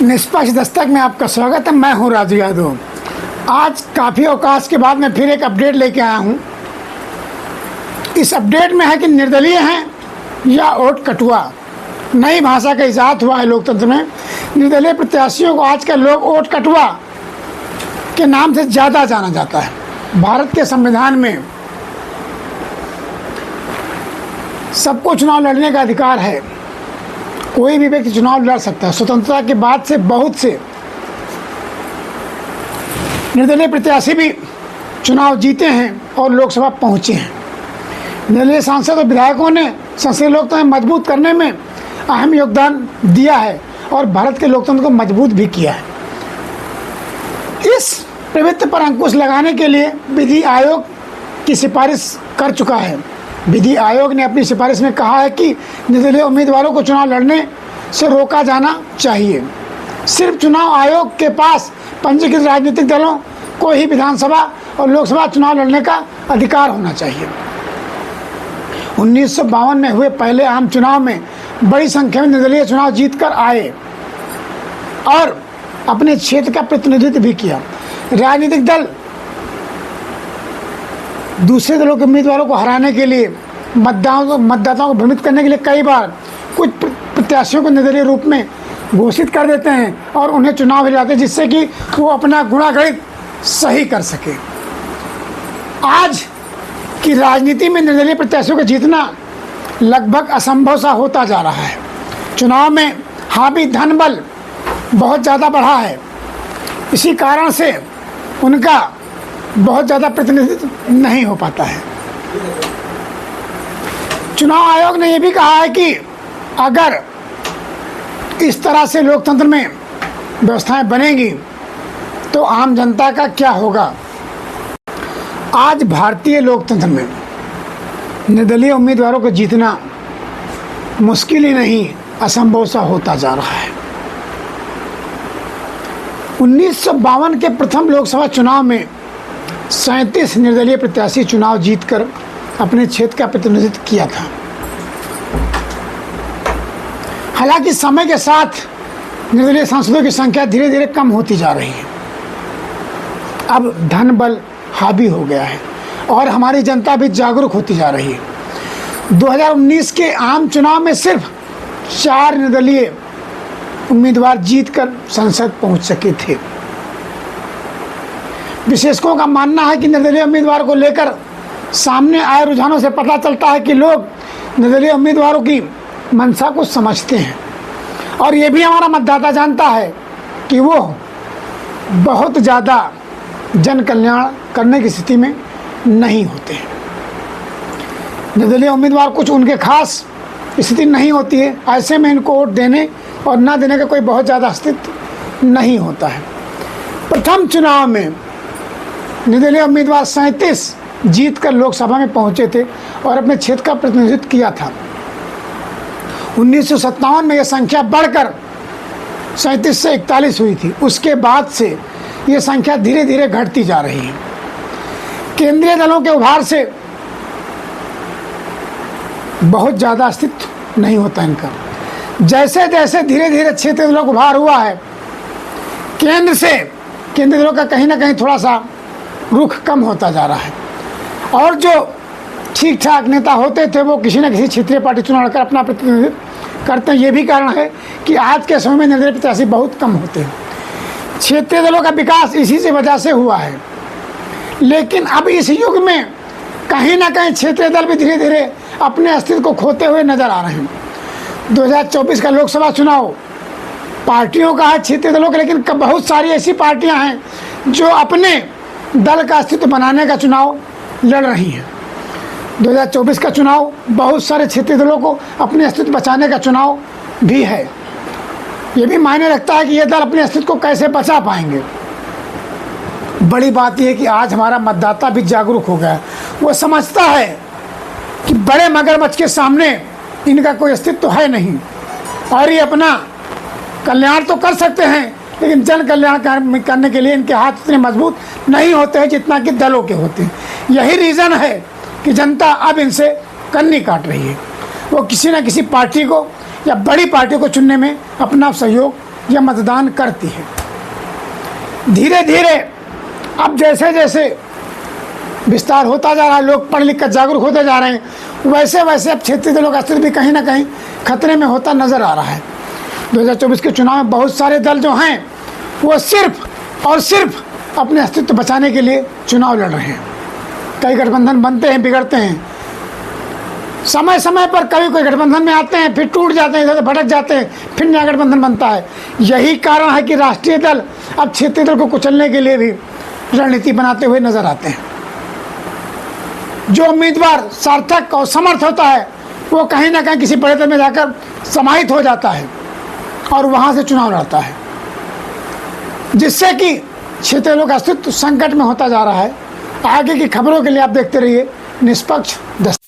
निष्पक्ष दस्तक में आपका स्वागत है। मैं हूं राजू यादव। आज काफ़ी अवकाश के बाद मैं फिर एक अपडेट लेके आया हूं। इस अपडेट में है कि निर्दलीय हैं या वोट कटुआ। नई भाषा का इजाद हुआ है लोकतंत्र में। निर्दलीय प्रत्याशियों को आजकल लोग वोट कटुआ के नाम से ज़्यादा जाना जाता है। भारत के संविधान में सबको चुनाव लड़ने का अधिकार है। कोई भी व्यक्ति चुनाव लड़ सकता है। स्वतंत्रता के बाद से बहुत से निर्दलीय प्रत्याशी भी चुनाव जीते हैं और लोकसभा पहुंचे हैं। निर्दलीय सांसद और विधायकों ने संसदीय लोकतंत्र मजबूत करने में अहम योगदान दिया है और भारत के लोकतंत्र को मजबूत भी किया है। इस प्रवृत्ति पर अंकुश लगाने के लिए विधि आयोग की सिफारिश कर चुका है। विधि आयोग ने अपनी सिफारिश में कहा है कि निर्दलीय उम्मीदवारों को चुनाव लड़ने से रोका जाना चाहिए। सिर्फ चुनाव आयोग के पास पंजीकृत राजनीतिक दलों को ही विधानसभा और लोकसभा चुनाव लड़ने का अधिकार होना चाहिए। 1952 में हुए पहले आम चुनाव में बड़ी संख्या में निर्दलीय चुनाव जीतकर आए और अपने क्षेत्र का प्रतिनिधित्व भी किया। राजनीतिक दल दूसरे दलों के उम्मीदवारों को हराने के लिए मतदाताओं को भ्रमित करने के लिए कई बार कुछ प्रत्याशियों को निर्दलीय रूप में घोषित कर देते हैं और उन्हें चुनाव दिलाते हैं, जिससे कि वो अपना गुणागणित सही कर सके। आज की राजनीति में निर्दलीय प्रत्याशियों का जीतना लगभग असंभव सा होता जा रहा है। चुनाव में हावी धन बल बहुत ज़्यादा बढ़ा है। इसी कारण से उनका बहुत ज़्यादा प्रतिनिधित्व नहीं हो पाता है। चुनाव आयोग ने यह भी कहा है कि अगर इस तरह से लोकतंत्र में व्यवस्थाएं बनेंगी तो आम जनता का क्या होगा। आज भारतीय लोकतंत्र में निर्दलीय उम्मीदवारों को जीतना मुश्किल ही नहीं, असंभव सा होता जा रहा है। 1952 के प्रथम लोकसभा चुनाव में 37 निर्दलीय प्रत्याशी चुनाव जीतकर अपने क्षेत्र का प्रतिनिधित्व किया था। हालांकि समय के साथ निर्दलीय सांसदों की संख्या धीरे धीरे कम होती जा रही है। अब धन बल हावी हो गया है और हमारी जनता भी जागरूक होती जा रही है। 2019 के आम चुनाव में सिर्फ 4 निर्दलीय उम्मीदवार जीतकर संसद पहुंच सके थे। विशेषज्ञों का मानना है कि निर्दलीय उम्मीदवार को लेकर सामने आए रुझानों से पता चलता है कि लोग निर्दलीय उम्मीदवारों की मंशा को समझते हैं और ये भी हमारा मतदाता जानता है कि वो बहुत ज़्यादा जन कल्याण करने की स्थिति में नहीं होते हैं। निर्दलीय उम्मीदवार कुछ उनके खास स्थिति नहीं होती है, ऐसे में इनको वोट देने और ना देने का कोई बहुत ज़्यादा अस्तित्व नहीं होता है। प्रथम चुनाव में निर्दलीय उम्मीदवार 37 जीतकर लोकसभा में पहुंचे थे और अपने क्षेत्र का प्रतिनिधित्व किया था। 1957 में यह संख्या बढ़कर 37 से 41 हुई थी। उसके बाद से ये संख्या धीरे धीरे घटती जा रही है। केंद्रीय दलों के उभार से बहुत ज़्यादा अस्तित्व नहीं होता इनका। जैसे जैसे धीरे धीरे क्षेत्रीय दलों का उभार हुआ है, केंद्रीय दलों का कहीं ना कहीं थोड़ा सा रुख कम होता जा रहा है और जो ठीक ठाक नेता होते थे वो किसी न किसी क्षेत्रीय पार्टी चुनाव लड़कर अपना प्रतिनिधित्व करते हैं। ये भी कारण है कि आज के समय में निर्दलीय प्रत्याशी बहुत कम होते हैं। क्षेत्रीय दलों का विकास इसी से वजह से हुआ है। लेकिन अब इस युग में कहीं ना कहीं क्षेत्रीय दल भी धीरे धीरे अपने अस्तित्व को खोते हुए नजर आ रहे हैं। 2024 का लोकसभा चुनाव पार्टियों का है, क्षेत्रीय दलों का, लेकिन बहुत सारी ऐसी पार्टियां हैं जो अपने दल का अस्तित्व बनाने का चुनाव लड़ रही हैं। 2024 का चुनाव बहुत सारे क्षेत्रीय दलों को अपने अस्तित्व बचाने का चुनाव भी है। ये भी मायने रखता है कि ये दल अपने अस्तित्व को कैसे बचा पाएंगे। बड़ी बात यह है कि आज हमारा मतदाता भी जागरूक हो गया है। वो समझता है कि बड़े मगरमच्छ के सामने इनका कोई अस्तित्व है नहीं और ये अपना कल्याण तो कर सकते हैं, लेकिन जन कल्याण करने के लिए इनके हाथ इतने मजबूत नहीं होते हैं जितना कि दलों के होते हैं। यही रीज़न है कि जनता अब इनसे कन्नी काट रही है। वो किसी न किसी पार्टी को या बड़ी पार्टी को चुनने में अपना सहयोग यह मतदान करती है। धीरे धीरे अब जैसे जैसे विस्तार होता जा रहा है, लोग पढ़ लिख कर जागरूक होते जा रहे हैं, वैसे वैसे अब क्षेत्रीय दलों का अस्तित्व भी कहीं ना कहीं खतरे में होता नजर आ रहा है। 2024 के चुनाव में बहुत सारे दल जो हैं वो सिर्फ और सिर्फ अपने अस्तित्व बचाने के लिए चुनाव लड़ रहे हैं। कई गठबंधन बनते हैं, बिगड़ते हैं, समय समय पर कभी कोई गठबंधन में आते हैं, फिर टूट जाते हैं, इधर भटक जाते हैं, फिर नया गठबंधन बनता है। यही कारण है कि राष्ट्रीय दल अब क्षेत्रीय दल को कुचलने के लिए भी रणनीति बनाते हुए नजर आते हैं। जो उम्मीदवार सार्थक और समर्थ होता है वो कहीं ना कहीं किसी बड़े दल में जाकर समाहित हो जाता है और वहां से चुनाव लड़ता है, जिससे कि क्षेत्रीय दलों का अस्तित्व संकट में होता जा रहा है। आगे की खबरों के लिए आप देखते रहिए निष्पक्ष दस्तक।